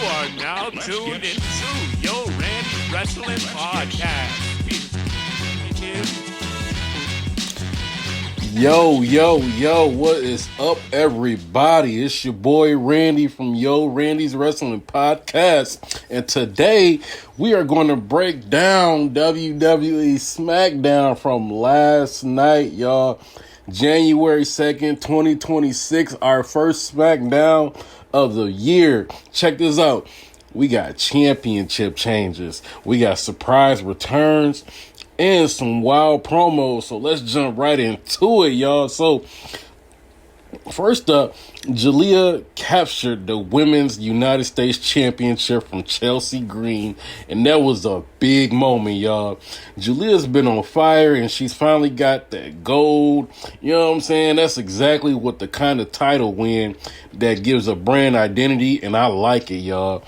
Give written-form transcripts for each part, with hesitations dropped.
are now tuned into Yo Randy's Wrestling Podcast. Yo, what is up, everybody? It's your boy Randy from Yo Randy's Wrestling Podcast. And today we are going to break down WWE SmackDown from last night, y'all. January 2nd, 2026, our first SmackDown of the year. Check this out. We got championship changes. We got surprise returns and some wild promos. So let's jump right into it, y'all. So first up, Jalea captured the Women's United States Championship from Chelsea Green, and that was a big moment, y'all. Jalea's been on fire, and she's finally got that gold. You know what I'm saying? That's exactly what the kind of title win that gives a brand identity, and I like it, y'all.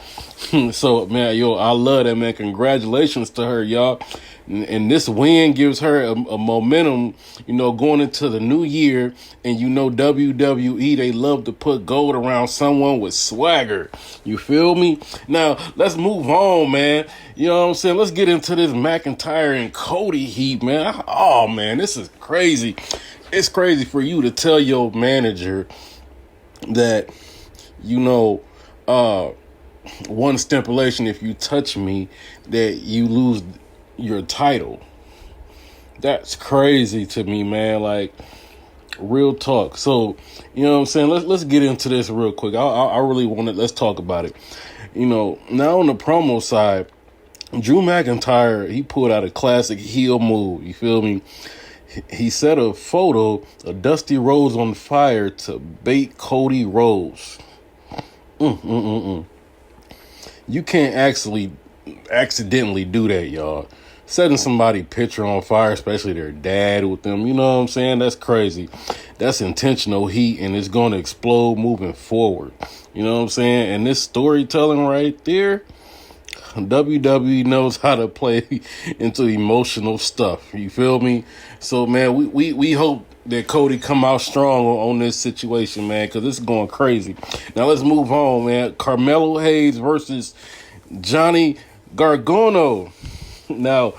So, man, I love that, man. Congratulations to her, y'all. And this win gives her a momentum, going into the new year. And WWE, they love to put gold around someone with swagger. You feel me? Now, let's move on, man. You know what I'm saying? Let's get into this McIntyre and Cody heat, man. Oh, man, this is crazy. It's crazy for you to tell your manager that, one stipulation, if you touch me, that you lose your title. That's crazy to me, man. Like, real talk. So, you know what I'm saying? Let's get into this real quick. I really want to, let's talk about it. Now on the promo side, Drew McIntyre, he pulled out a classic heel move. You feel me? He set a photo of Dusty Rhodes on fire to bait Cody Rhodes. You can't accidentally do that, y'all. Setting somebody's picture on fire, especially their dad with them, you know what I'm saying? That's crazy. That's intentional heat, and it's going to explode moving forward. You know what I'm saying? And this storytelling right there, WWE knows how to play into emotional stuff. You feel me? So, man, we hope that Cody come out strong on this situation, man, because this is going crazy. Now, let's move on, man. Carmelo Hayes versus Johnny Gargano. Now,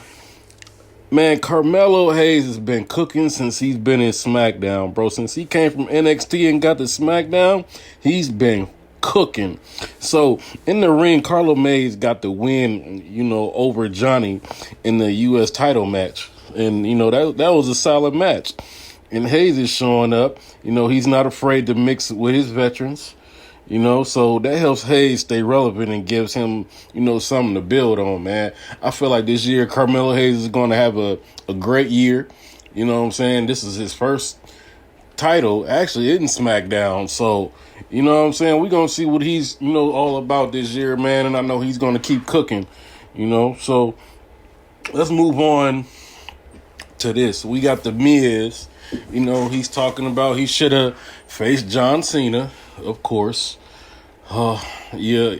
man, Carmelo Hayes has been cooking since he's been in SmackDown, bro. Since he came from NXT and got to SmackDown, he's been cooking. So, in the ring, Carlo Hayes got the win, over Johnny in the U.S. title match. And, that was a solid match. And Hayes is showing up. He's not afraid to mix with his veterans. So that helps Hayes stay relevant and gives him, something to build on, man. I feel like this year Carmelo Hayes is going to have a great year. You know what I'm saying? This is his first title, actually, in SmackDown. So, you know what I'm saying? We're going to see what he's, all about this year, man. And I know he's going to keep cooking, So let's move on to this. We got The Miz. He's talking about he should have faced John Cena. Of course. Yeah.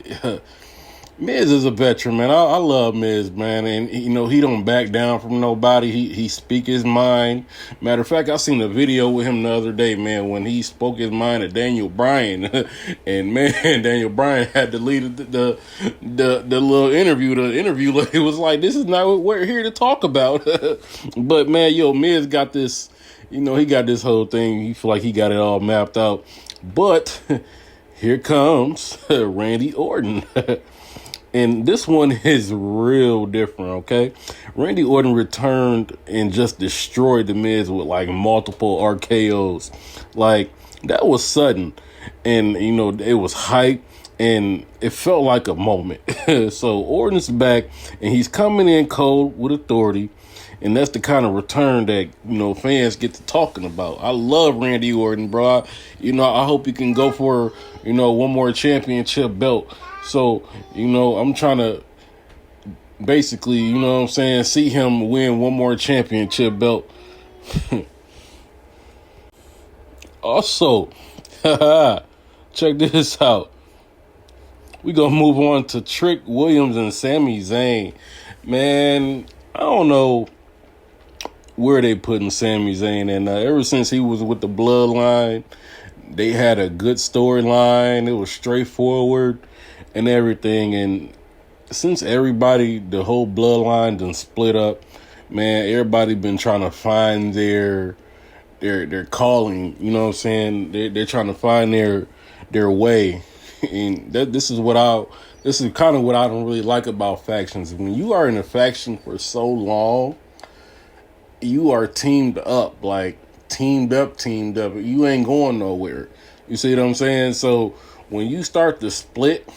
Miz is a veteran, man. I love Miz, man. And, he don't back down from nobody. He speak his mind. Matter of fact, I seen a video with him the other day, man, when he spoke his mind to Daniel Bryan. And, man, Daniel Bryan had to lead the little interview. The interview, it was like, this is not what we're here to talk about. But, man, Miz got this, he got this whole thing. He feel like he got it all mapped out. But here comes Randy Orton. And this one is real different, okay? Randy Orton returned and just destroyed The Miz with, multiple RKOs. That was sudden. And, it was hype. And it felt like a moment. So Orton's back. And he's coming in cold with authority. And that's the kind of return that, fans get to talking about. I love Randy Orton, bro. I hope he can go for, one more championship belt. So, I'm trying to basically, see him win one more championship belt. Also, check this out. We gonna move on to Trick Williams and Sami Zayn. Man, I don't know where they putting Sami Zayn. And ever since he was with the Bloodline, they had a good storyline. It was straightforward. and everything. And since everybody, the whole bloodline done split up, man, everybody been trying to find their calling. You know what I'm saying? They're trying to find their way, and this is kind of what I don't really like about factions. When you are in a faction for so long, you are teamed up, like teamed up. You ain't going nowhere. You see what I'm saying? So when you start to split,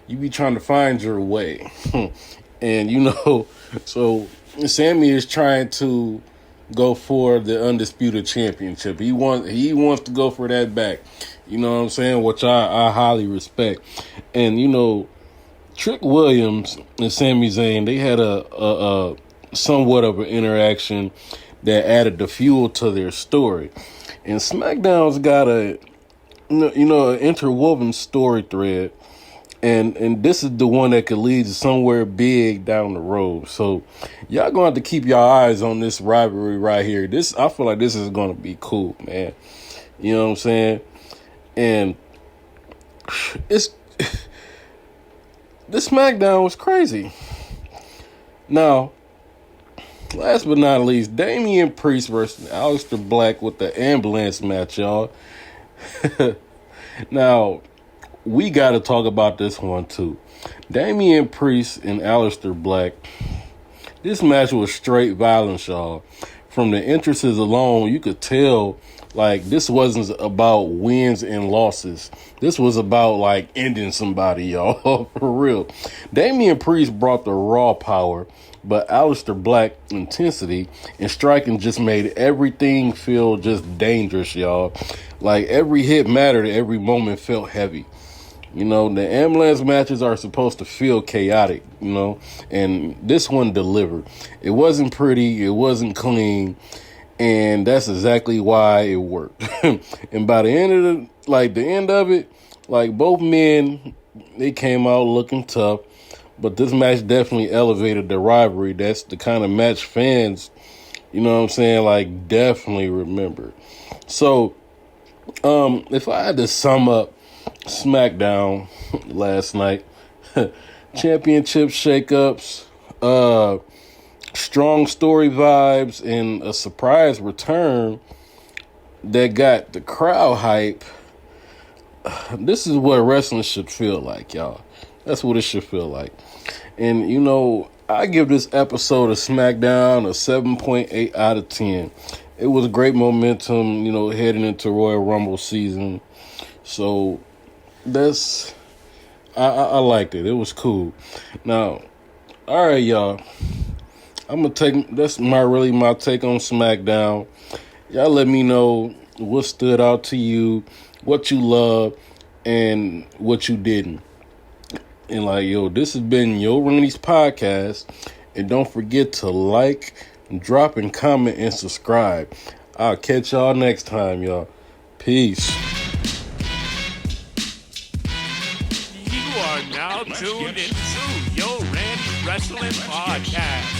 you be trying to find your way. And so Sammy is trying to go for the undisputed championship. He wants to go for that back. You know what I'm saying? Which I highly respect. And Trick Williams and Sami Zayn, they had a somewhat of an interaction that added the fuel to their story. And SmackDown's got an interwoven story thread. And this is the one that could lead to somewhere big down the road. So y'all gonna have to keep your eyes on this rivalry right here. I feel like this is gonna be cool, man. You know what I'm saying? And this SmackDown was crazy. Now, last but not least, Damian Priest versus Aleister Black with the ambulance match, y'all. Now, we got to talk about this one, too. Damian Priest and Aleister Black. This match was straight violence, y'all. From the entrances alone, you could tell, like, this wasn't about wins and losses. This was about, like, ending somebody, y'all. For real. Damian Priest brought the raw power, but Aleister Black intensity and striking just made everything feel just dangerous, y'all. Like, every hit mattered, every moment felt heavy. The ambulance matches are supposed to feel chaotic, and this one delivered. It wasn't pretty, it wasn't clean, and that's exactly why it worked. And by the end of it, like, both men, they came out looking tough, but this match definitely elevated the rivalry. That's the kind of match fans, like, definitely remember. So, if I had to sum up SmackDown last night, championship shakeups, strong story vibes, and a surprise return that got the crowd hype. This is what wrestling should feel like, y'all. That's what it should feel like. And I give this episode of SmackDown a 7.8 out of 10. It was great momentum, heading into Royal Rumble season. So I liked it. It was cool. Now, all right, y'all. That's my take on SmackDown. Y'all let me know what stood out to you, what you love, and what you didn't. And this has been Yo Randy's podcast. And don't forget to like, drop, and comment, and subscribe. I'll catch y'all next time, y'all. Peace. You are now tuned into Yo Randy's Wrestling Podcast.